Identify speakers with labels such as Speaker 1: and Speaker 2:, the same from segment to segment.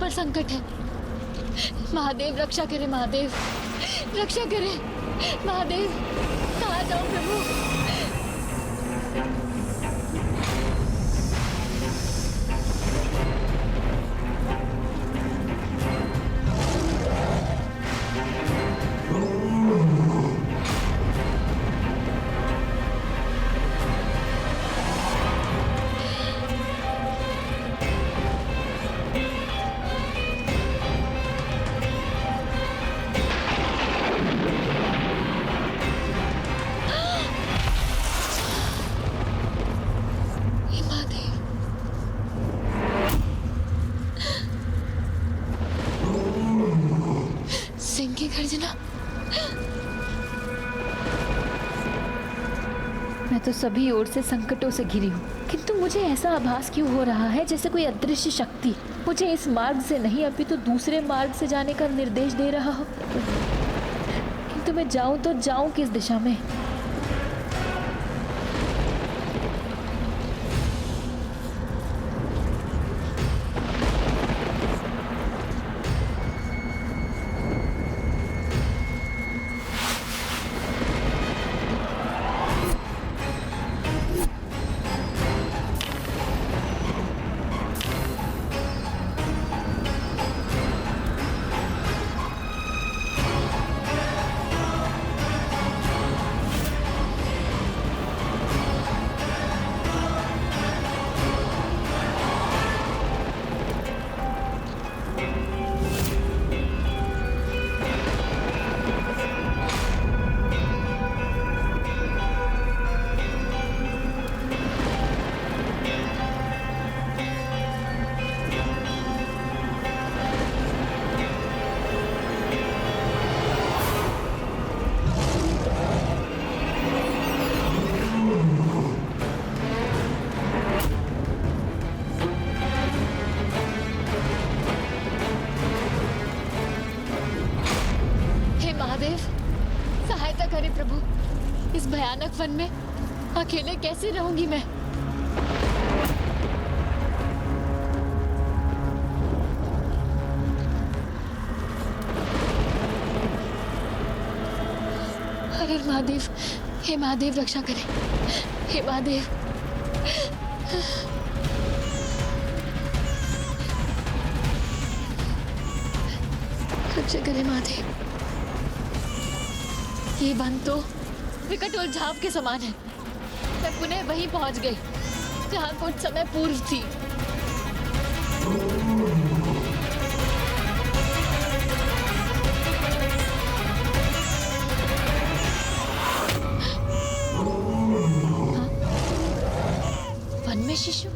Speaker 1: पर संकट है। महादेव रक्षा करे, महादेव रक्षा करे। महादेव, कहाँ जाऊं प्रभु? गर्जना,
Speaker 2: मैं तो सभी ओर से संकटों से घिरी हूँ, किंतु मुझे ऐसा आभास क्यों हो रहा है जैसे कोई अदृश्य शक्ति मुझे इस मार्ग से नहीं अपितु दूसरे मार्ग से जाने का निर्देश दे रहा हो। किंतु मैं जाऊं तो जाऊं किस दिशा में?
Speaker 1: सहायता करे प्रभु। इस भयानक वन में अकेले कैसे रहूंगी मैं? अरे महादेव, हे महादेव रक्षा करे, हे महादेव। रक्षा करे महादेव। ये वन तो विकट उलझाव के समान है। मैं पुनः वहीं पहुंच गई जहां कुछ समय पूर्व थी। हाँ? वन में शिशु?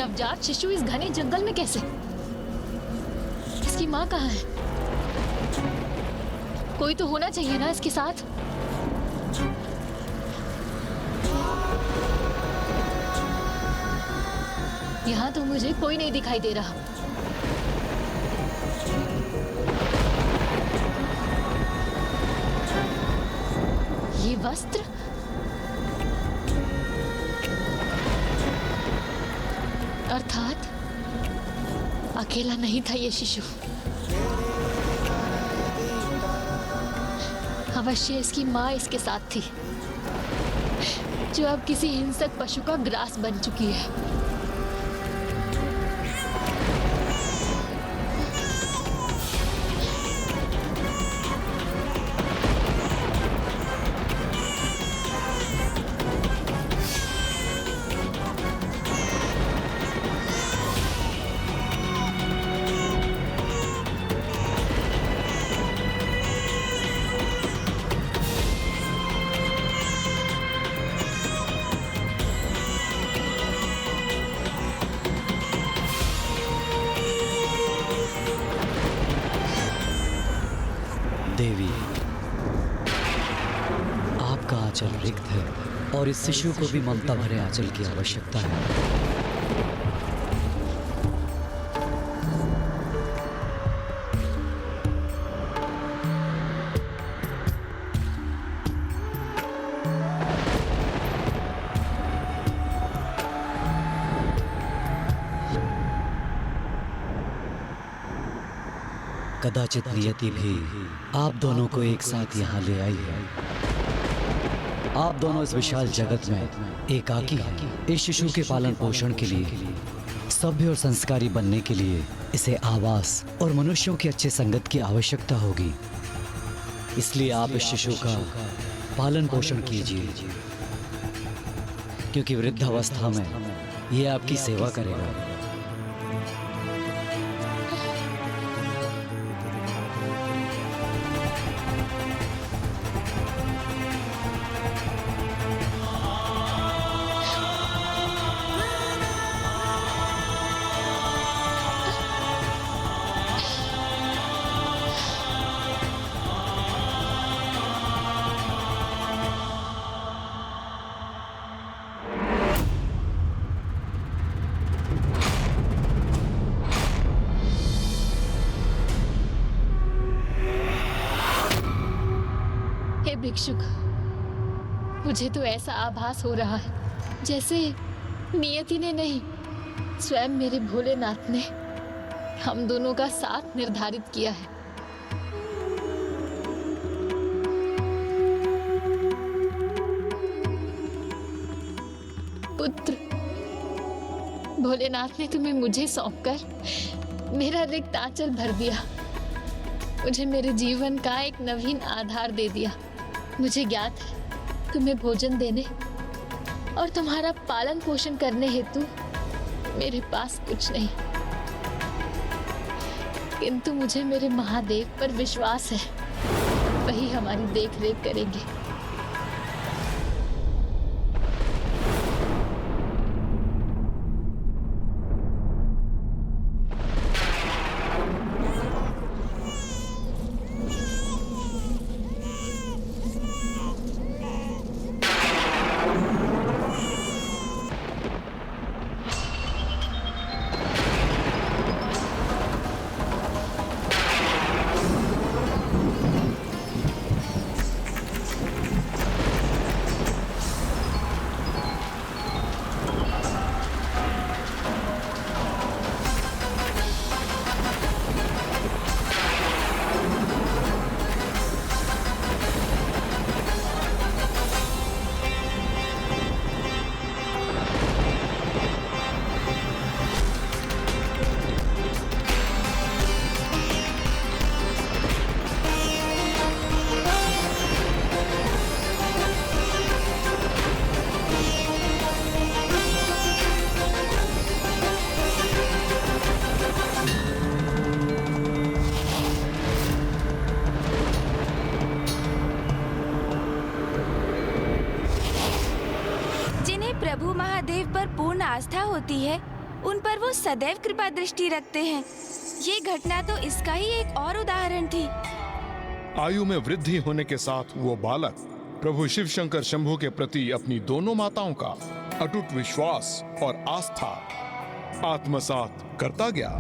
Speaker 1: नवजात शिशु इस घने जंगल में कैसे? इसकी माँ कहाँ है? कोई तो होना चाहिए ना इसके साथ। यहाँ तो मुझे कोई नहीं दिखाई दे रहा। ये वस्त्र अर्थात अकेला नहीं था ये शिशु। अवश्य इसकी माँ इसके साथ थी, जो अब किसी हिंसक पशु का ग्रास बन चुकी है।
Speaker 3: देवी, आपका आंचल रिक्त है, और इस शिशु को भी ममता भरे आंचल की आवश्यकता है। कदाचित नियति भी आप दोनों को एक साथ यहाँ ले आई है। आप दोनों इस विशाल जगत में एकाकी हैं। इस शिशु के पालन पोषण के लिए, सभ्य और संस्कारी बनने के लिए इसे आवास और मनुष्यों की अच्छे संगत की आवश्यकता होगी। इसलिए आप इस शिशु का पालन पोषण कीजिए, क्योंकि वृद्धावस्था में ये आपकी सेवा करेगा।
Speaker 1: भिक्षुक, मुझे तो ऐसा आभास हो रहा है जैसे नियति ने नहीं, स्वयं मेरे भोलेनाथ ने हम दोनों का साथ निर्धारित किया है। पुत्र, भोलेनाथ ने तुम्हें मुझे सौंपकर मेरा रिक्त आंचल भर दिया, मुझे मेरे जीवन का एक नवीन आधार दे दिया। मुझे ज्ञात है तुम्हें भोजन देने और तुम्हारा पालन पोषण करने हेतु मेरे पास कुछ नहीं, किंतु मुझे मेरे महादेव पर विश्वास है, वही हमारी देख रेख करेंगे।
Speaker 4: प्रभु महादेव पर पूर्ण आस्था होती है, उन पर वो सदैव कृपा दृष्टि रखते हैं। ये घटना तो इसका ही एक और उदाहरण थी।
Speaker 5: आयु में वृद्धि होने के साथ वो बालक प्रभु शिव शंकर शंभु के प्रति अपनी दोनों माताओं का अटूट विश्वास और आस्था आत्मसात करता गया।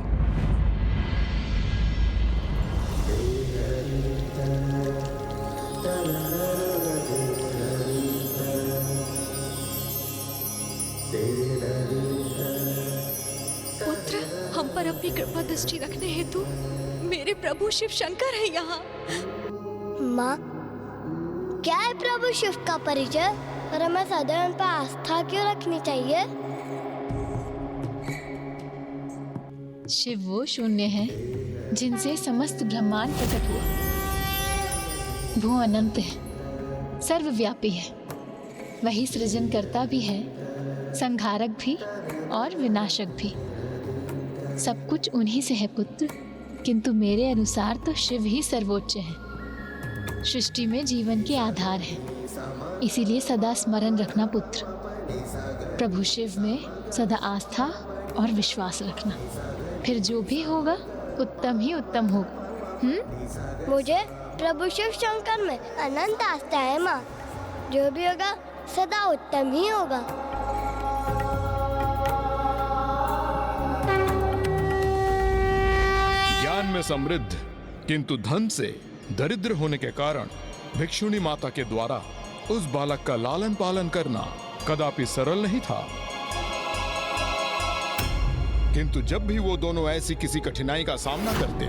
Speaker 6: पुत्र, हम पर अपनी कृपा दृष्टि रखने हेतु मेरे प्रभु शिव शंकर है यहाँ।
Speaker 7: माँ, क्या है प्रभु शिव का परिचय और हमें सदैव उन पर आस्था क्यों रखनी चाहिए?
Speaker 1: शिव वो शून्य है जिनसे समस्त ब्रह्मांड प्रकट हुआ। वो अनंत है, सर्वव्यापी है, वही सृजनकर्ता भी है, संहारक भी और विनाशक भी। सब कुछ उन्हीं से है पुत्र, किंतु मेरे अनुसार तो शिव ही सर्वोच्च है, सृष्टि में जीवन के आधार है। इसीलिए सदा स्मरण रखना पुत्र, प्रभु शिव में सदा आस्था और विश्वास रखना, फिर जो भी होगा उत्तम ही उत्तम होगा।
Speaker 7: मुझे प्रभु शिव शंकर में अनंत आस्था है माँ, जो भी होगा सदा उत्तम ही होगा।
Speaker 5: ज्ञान में समृद्ध किंतु धन से दरिद्र होने के कारण भिक्षुणी माता के द्वारा उस बालक का लालन पालन करना कदापि सरल नहीं था। किंतु जब भी वो दोनों ऐसी किसी कठिनाई का सामना करते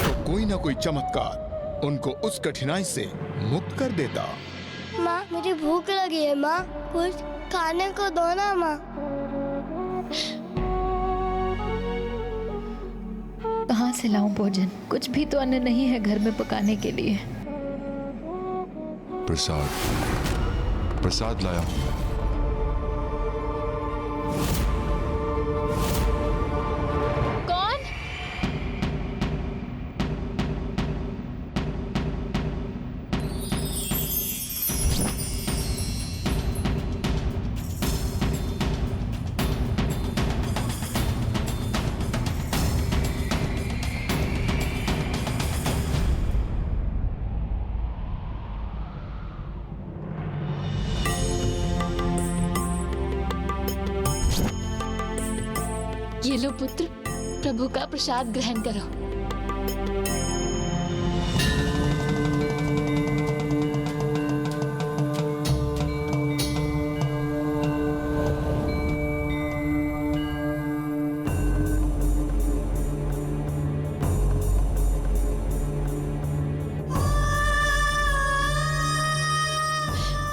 Speaker 5: तो कोई ना कोई चमत्कार उनको उस कठिनाई से मुक्त कर देता।
Speaker 7: माँ मुझे भूख लगी है, माँ कुछ खाने को दो ना माँ।
Speaker 2: कहाँ से लाऊं भोजन? कुछ भी तो अन्न नहीं है घर में पकाने के लिए।
Speaker 8: प्रसाद लाया हूं।
Speaker 2: कौन?
Speaker 1: ये लो पुत्र, प्रभु का प्रसाद ग्रहण करो।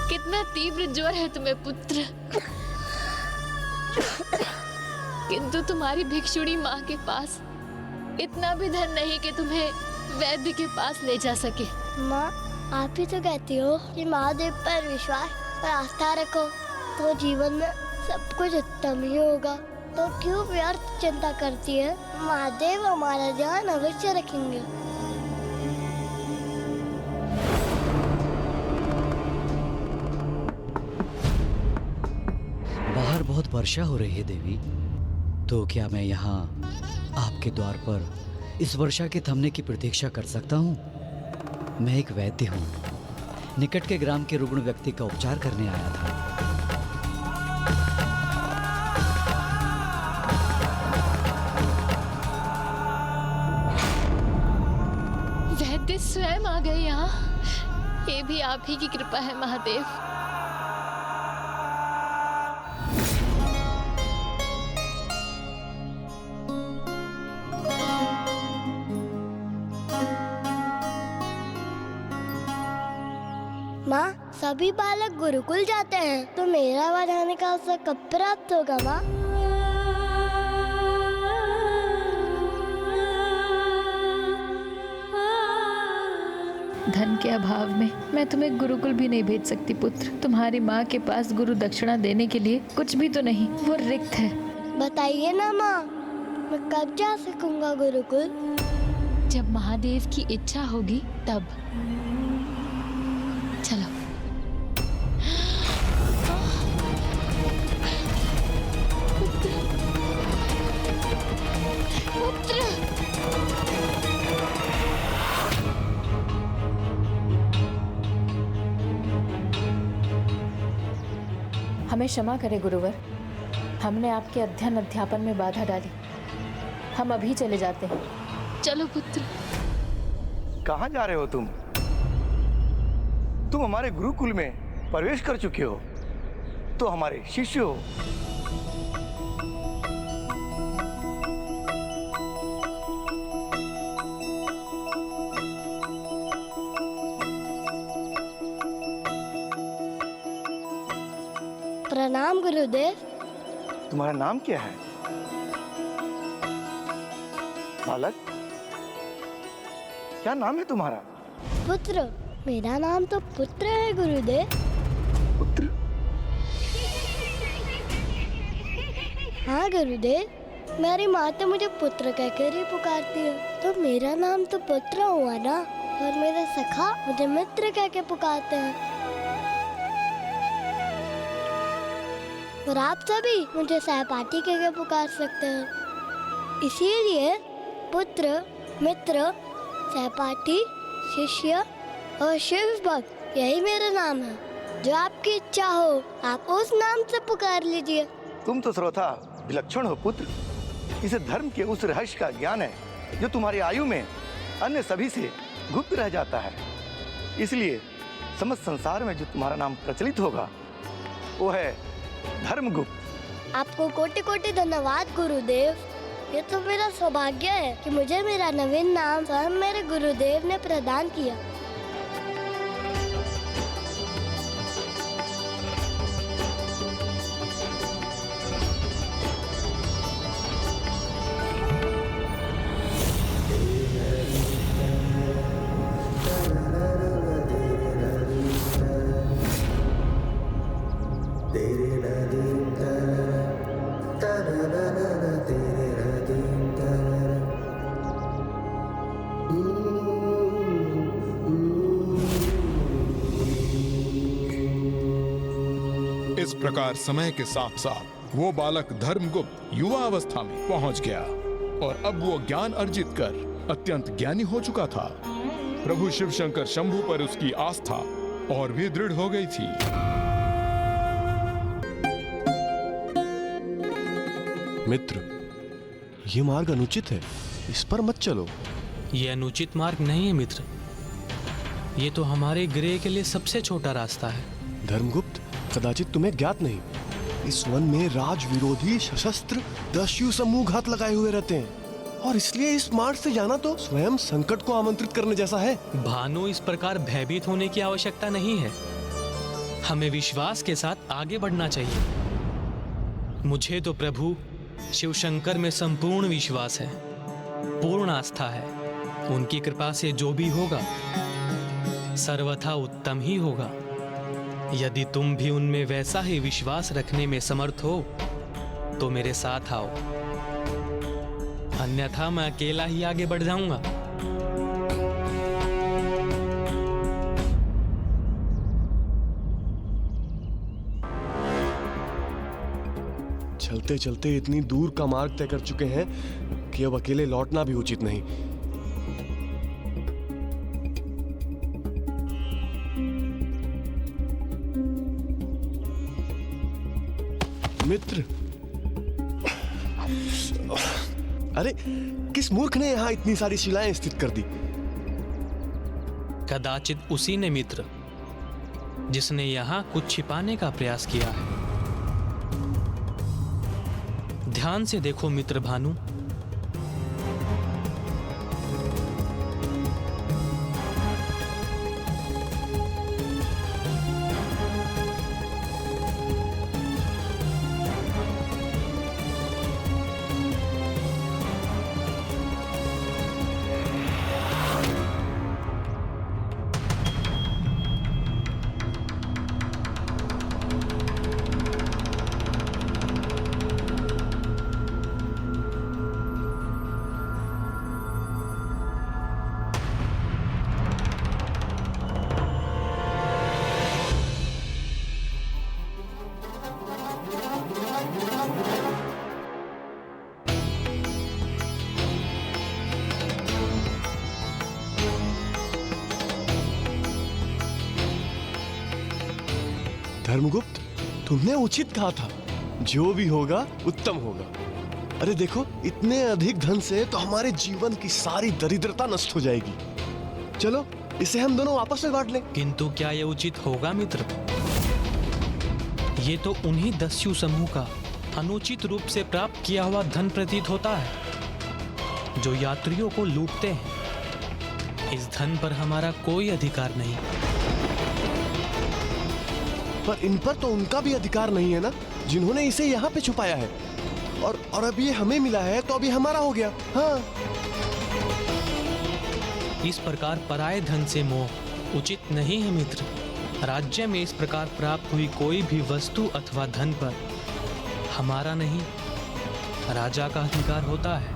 Speaker 1: कितना तीव्र ज्वर है तुम्हें पुत्र, किंतु तुम्हारी भिक्षुणी माँ के पास इतना भी धन नहीं कि तुम्हें वैद्य के पास ले जा सके।
Speaker 7: माँ आप ही तो कहती हो कि महादेव पर विश्वास और आस्था रखो तो जीवन में सब कुछ उत्तम ही होगा, तो क्यों व्यर्थ चिंता करती है? महादेव हमारा ध्यान अवश्य रखेंगे।
Speaker 3: बाहर बहुत वर्षा हो रही है देवी, तो क्या मैं यहाँ आपके द्वार पर इस वर्षा के थमने की प्रतीक्षा कर सकता हूँ? मैं एक वैद्य हूँ, निकट के ग्राम के रुग्ण व्यक्ति का उपचार करने आया था।
Speaker 1: वैद्य स्वयं आ गए यहाँ। ये भी आप ही की कृपा है महादेव।
Speaker 7: माँ सभी बालक गुरुकुल जाते हैं, तो मेरा वहाँ जाने का अवसर कब प्राप्त होगा माँ?
Speaker 2: धन के अभाव में मैं तुम्हें गुरुकुल भी नहीं भेज सकती पुत्र। तुम्हारी माँ के पास गुरु दक्षिणा देने के लिए कुछ भी तो नहीं, वो रिक्त है।
Speaker 7: बताइए ना माँ, मैं कब जा सकूंगा गुरुकुल?
Speaker 1: जब महादेव की इच्छा होगी तब। चलो। पुत्र,
Speaker 2: हमें क्षमा करें गुरुवर, हमने आपके अध्ययन अध्यापन में बाधा डाली। हम अभी चले जाते हैं।
Speaker 1: चलो पुत्र।
Speaker 9: कहाँ जा रहे हो तुम? तुम हमारे गुरुकुल में प्रवेश कर चुके हो, तो हमारे शिष्य हो।
Speaker 7: प्रणाम गुरुदेव।
Speaker 9: तुम्हारा नाम क्या है बालक? क्या नाम है तुम्हारा?
Speaker 7: पुत्र। मेरा नाम तो पुत्र है गुरुदेव।
Speaker 9: पुत्र?
Speaker 7: हाँ गुरुदेव, मेरी माँ तो मुझे पुत्र कहकर ही पुकारती है, तो मेरा नाम तो पुत्र हुआ ना। और मेरे सखा मुझे मित्र कह के पुकारते हैं, और आप सभी मुझे सहपाठी कह के पुकार सकते हैं। इसीलिए पुत्र, मित्र, सहपाठी, शिष्य और शिव भक्त, यही मेरा नाम है। जो आपकी इच्छा हो आप उस नाम से पुकार लीजिए।
Speaker 9: तुम तो सर्वथा विलक्षण हो पुत्र। इसे धर्म के उस रहस्य का ज्ञान है जो तुम्हारी आयु में अन्य सभी से गुप्त रह जाता है। इसलिए समस्त संसार में जो तुम्हारा नाम प्रचलित होगा वो है धर्मगुप्त।
Speaker 7: आपको कोटि कोटि धन्यवाद गुरुदेव। ये तो मेरा सौभाग्य है कि मुझे मेरा नवीन नाम स्वयं मेरे गुरुदेव ने प्रदान किया।
Speaker 5: इस प्रकार समय के साथ साथ वो बालक धर्मगुप्त युवा अवस्था में पहुंच गया और अब वो ज्ञान अर्जित कर अत्यंत ज्ञानी हो चुका था। प्रभु शिव शंकर शंभु पर उसकी आस्था और भी दृढ़ हो गई थी।
Speaker 8: मित्र, ये मार्ग अनुचित है, इस पर मत चलो।
Speaker 10: ये अनुचित मार्ग नहीं है मित्र, ये तो हमारे गृह के लिए सबसे छोटा रास्ता है।
Speaker 8: धर्मगुप्त, कदाचित तुम्हें ज्ञात नहीं, इस वन में राज विरोधी सशस्त्र दस्यु समूह घात लगाए हुए रहते हैं और इसलिए इस मार्ग से जाना तो स्वयं संकट को आमंत्रित करने जैसा है।
Speaker 10: भानु, इस प्रकार भयभीत होने की आवश्यकता नहीं है। हमें विश्वास के साथ आगे बढ़ना चाहिए। मुझे तो प्रभु शिव शंकर में संपूर्ण विश्वास है, पूर्ण आस्था है। उनकी कृपा से जो भी होगा सर्वथा उत्तम ही होगा। यदि तुम भी उनमें वैसा ही विश्वास रखने में समर्थ हो तो मेरे साथ आओ, अन्यथा मैं अकेला ही आगे बढ़ जाऊंगा।
Speaker 8: चलते चलते इतनी दूर का मार्ग तय कर चुके हैं कि अब अकेले लौटना भी उचित नहीं। मित्र, अरे किस मूर्ख ने यहाँ इतनी सारी शिलाएं स्थित कर दी?
Speaker 10: कदाचित उसी ने मित्र, जिसने यहाँ कुछ छिपाने का प्रयास किया है। ध्यान से देखो मित्र भानु,
Speaker 8: धर्मगुप्त, तुमने उचित कहा था, जो भी होगा उत्तम होगा। अरे देखो, इतने अधिक धन से तो हमारे जीवन की सारी दरिद्रता नष्ट हो जाएगी। चलो इसे हम दोनों आपस में बांट लें।
Speaker 10: किंतु क्या यह उचित होगा मित्र? ये तो उन्हीं दस्यु समूह का अनुचित रूप से प्राप्त किया हुआ धन प्रतीत होता है, जो यात्रियों को लूटते हैं। इस धन पर हमारा कोई अधिकार नहीं।
Speaker 8: पर इन पर तो उनका भी अधिकार नहीं है ना, जिन्होंने इसे यहाँ पे छुपाया है। और अब ये हमें मिला है तो अभी हमारा हो गया। हाँ,
Speaker 10: इस प्रकार पराये धन से मोह उचित नहीं है मित्र। राज्य में इस प्रकार प्राप्त हुई कोई भी वस्तु अथवा धन पर हमारा नहीं, राजा का अधिकार होता है।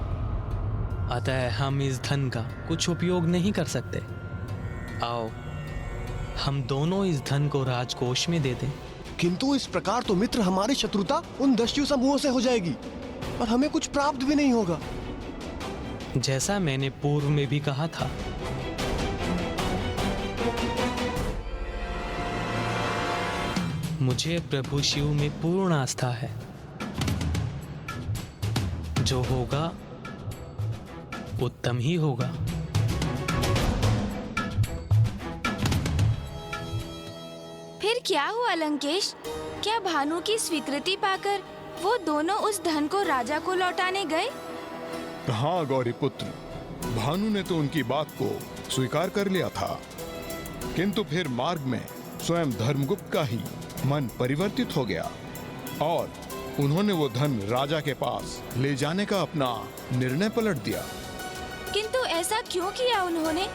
Speaker 10: अतः हम इस धन का कुछ उपयोग नहीं कर सकते। आओ हम दोनों इस धन को राजकोष में दे दें।
Speaker 8: किंतु इस प्रकार तो मित्र हमारी शत्रुता उन दस्यु समूहों से हो जाएगी और हमें कुछ प्राप्त भी नहीं होगा।
Speaker 10: जैसा मैंने पूर्व में भी कहा था, मुझे प्रभु शिव में पूर्ण आस्था है। जो होगा उत्तम ही होगा।
Speaker 4: फिर क्या हुआ लंकेश? क्या भानु की स्वीकृति पाकर वो दोनों उस धन को राजा को लौटाने गए?
Speaker 5: हाँ गौरी पुत्र, भानु ने तो उनकी बात को स्वीकार कर लिया था, किंतु फिर मार्ग में स्वयं धर्मगुप्त का ही मन परिवर्तित हो गया और उन्होंने वो धन राजा के पास ले जाने का अपना निर्णय पलट दिया।
Speaker 4: किंतु ऐसा क्यों किया उन्होंने?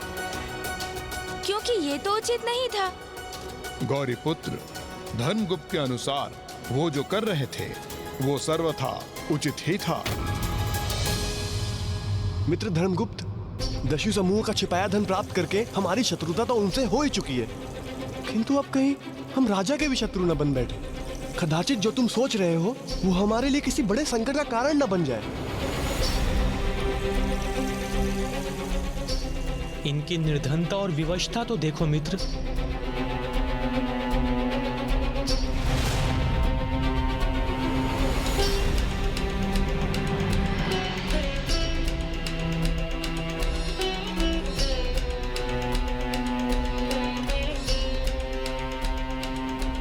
Speaker 4: क्योंकि ये तो उचित नहीं था।
Speaker 5: गौरी पुत्र, धर्मगुप्त के अनुसार वो जो कर रहे थे वो सर्वथा उचित ही था।
Speaker 8: मित्र धर्मगुप्त, दस्यु समूह का छिपाया धन प्राप्त करके हमारी शत्रुता तो उनसे हो ही चुकी है, किंतु अब कहीं हम राजा के भी शत्रु न बन बैठे। कदाचित जो तुम सोच रहे हो वो हमारे लिए किसी बड़े संकट का कारण न बन जाए।
Speaker 10: इनकी निर्धनता और विवशता तो देखो मित्र।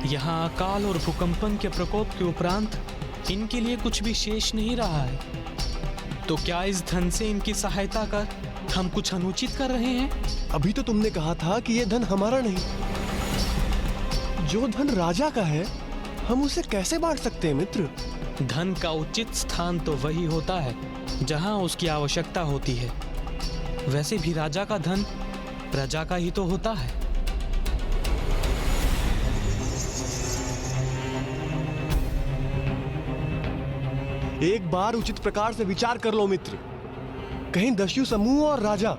Speaker 10: यहाँ अकाल और भूकंपन के प्रकोप के उपरांत इनके लिए कुछ भी शेष नहीं रहा है। तो क्या इस धन से इनकी सहायता कर हम कुछ अनुचित कर रहे हैं?
Speaker 8: अभी तो तुमने कहा था कि ये धन हमारा नहीं, जो धन राजा का है हम उसे कैसे बांट सकते हैं मित्र?
Speaker 10: धन का उचित स्थान तो वही होता है जहाँ उसकी आवश्यकता होती है। वैसे भी राजा का धन प्रजा का ही तो होता है।
Speaker 8: एक बार उचित प्रकार से विचार कर लो मित्र, कहीं दस्यु समूह और राजा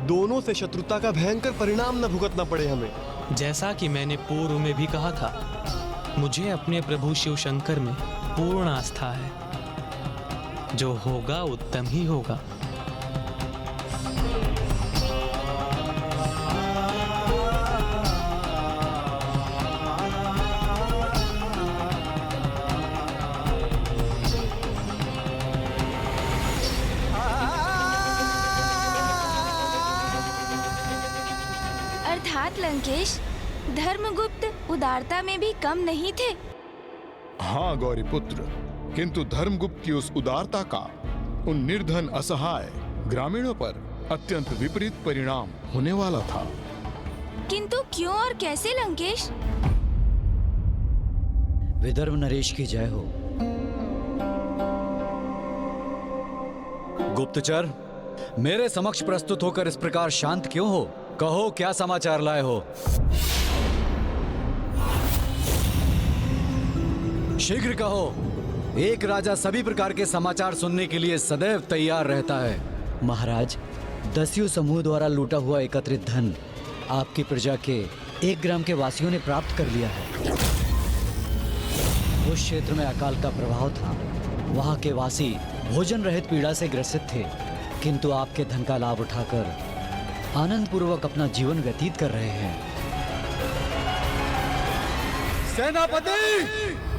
Speaker 8: दोनों से शत्रुता का भयंकर परिणाम न भुगतना पड़े हमें।
Speaker 10: जैसा कि मैंने पूर्व में भी कहा था, मुझे अपने प्रभु शिव शंकर में पूर्ण आस्था है। जो होगा उत्तम ही होगा।
Speaker 4: अर्थात लंकेश, धर्मगुप्त उदारता में भी कम नहीं थे।
Speaker 5: हाँ गौरी पुत्र, किंतु धर्मगुप्त की उस उदारता का उन निर्धन असहाय ग्रामीणों पर अत्यंत विपरीत परिणाम होने वाला था।
Speaker 4: किंतु क्यों और कैसे लंकेश?
Speaker 3: विदर्भ नरेश की जय हो। गुप्तचर, मेरे समक्ष प्रस्तुत होकर इस प्रकार शांत क्यों हो? कहो, क्या समाचार लाए हो? शीघ्र कहो। एक राजा सभी प्रकार के समाचार सुनने के लिए सदैव तैयार रहता है। महाराज, दस्यु समूह द्वारा लूटा हुआ एकत्रित धन आपकी प्रजा के 1 ग्राम के वासियों ने प्राप्त कर लिया है। उस क्षेत्र में अकाल का प्रभाव था, वहां के वासी भोजन रहित पीड़ा से ग्रसित थे, किंतु आपके धन का लाभ उठाकर आनंद पूर्वक अपना जीवन व्यतीत कर रहे हैं।
Speaker 11: सेनापति!